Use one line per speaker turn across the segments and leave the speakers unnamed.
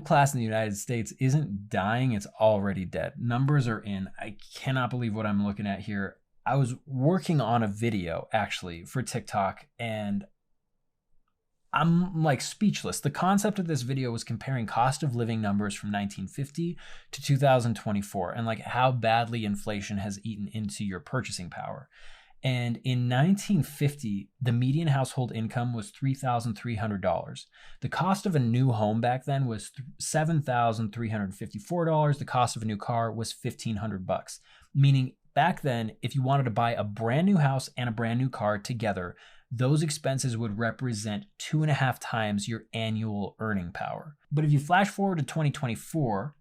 class in the United States isn't dying, it's already dead. Numbers are in. I cannot believe what I'm looking at here. I was working on a video actually for TikTok and I'm like speechless. The concept of this video was comparing cost of living numbers from 1950 to 2024 and like how badly inflation has eaten into your purchasing power. And in 1950, the median household income was $3,300. The cost of a new home back then was $7,354. The cost of a new car was $1,500, meaning back then, if you wanted to buy a brand new house and a brand new car together, those expenses would represent 2.5 times your annual earning power. But if you flash forward to 2024,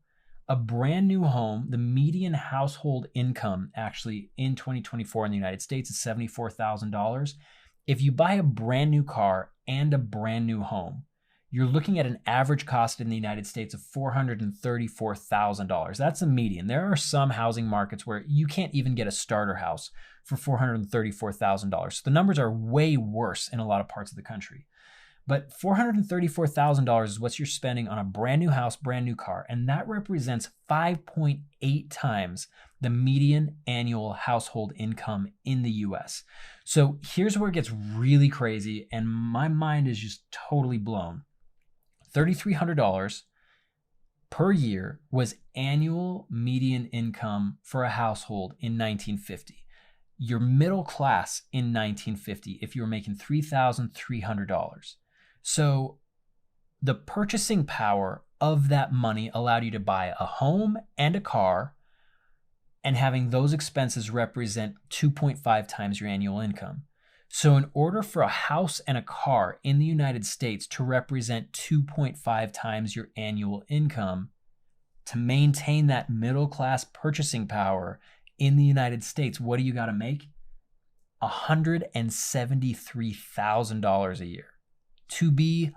a brand new home, the median household income actually in 2024 in the United States is $74,000. If you buy a brand new car and a brand new home, you're looking at an average cost in the United States of $434,000. That's a median. There are some housing markets where you can't even get a starter house for $434,000. So the numbers are way worse in a lot of parts of the country. But $434,000 is what you're spending on a brand new house, brand new car, and that represents 5.8 times the median annual household income in the US. So here's where it gets really crazy, and my mind is just totally blown. $3,300 per year was annual median income for a household in 1950. Your middle class in 1950, if you were making $3,300. So the purchasing power of that money allowed you to buy a home and a car, and having those expenses represent 2.5 times your annual income. So in order for a house and a car in the United States to represent 2.5 times your annual income, to maintain that middle class purchasing power in the United States, what do you got to make? $173,000 a year to be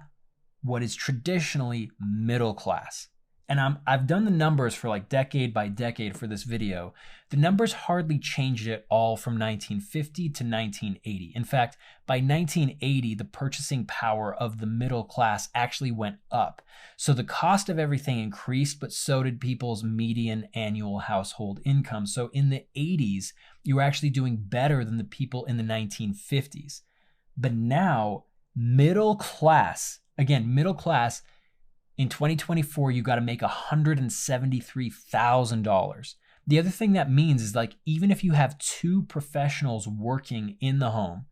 what is traditionally middle class. And I've done the numbers for like decade by decade for this video. The numbers hardly changed at all from 1950 to 1980. In fact, by 1980, the purchasing power of the middle class actually went up. So the cost of everything increased, but so did people's median annual household income. So in the 80s, you were actually doing better than the people in the 1950s. But now, middle class, again, middle class, in 2024, you got to make $173,000. The other thing that means is like, even if you have two professionals working in the home,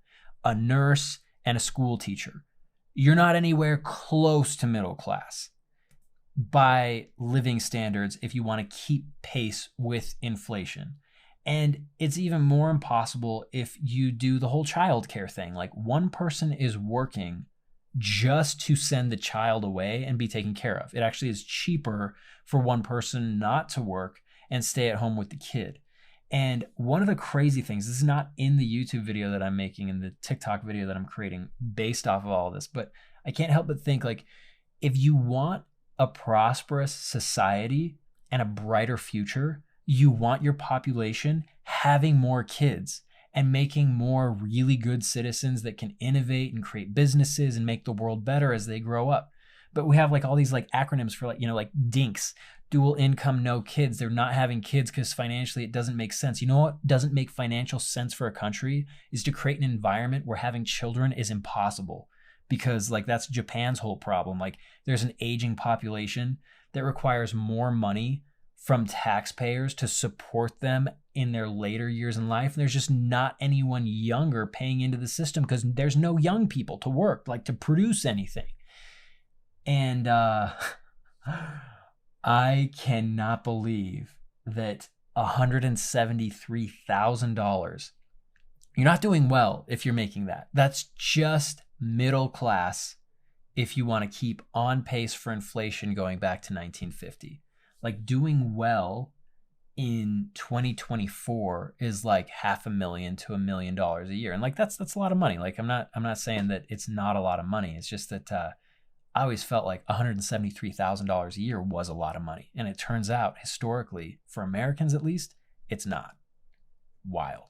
a nurse and a school teacher, you're not anywhere close to middle class by living standards if you want to keep pace with inflation. And it's even more impossible if you do the whole childcare thing. Like one person is working just to send the child away and be taken care of. It actually is cheaper for one person not to work and stay at home with the kid. And one of the crazy things, this is not in the YouTube video that I'm making and the TikTok video that I'm creating based off of all of this, but I can't help but think like, if you want a prosperous society and a brighter future, you want your population having more kids and making more really good citizens that can innovate and create businesses and make the world better as they grow up. But we have like all these like acronyms for like, like DINKs, dual income, no kids. They're not having kids because financially it doesn't make sense. You know what doesn't make financial sense for a country is to create an environment where having children is impossible, because like that's Japan's whole problem. Like there's an aging population that requires more money from taxpayers to support them in their later years in life. And there's just not anyone younger paying into the system because there's no young people to work, like to produce anything. And I cannot believe that $173,000, you're not doing well if you're making that. That's just middle class if you want to keep on pace for inflation going back to 1950. Like doing well in 2024 is like $500,000 to $1 million a year. And like, that's a lot of money. Like I'm not saying that it's not a lot of money. It's just that I always felt like $173,000 a year was a lot of money. And it turns out historically, for Americans at least, it's not. Wild.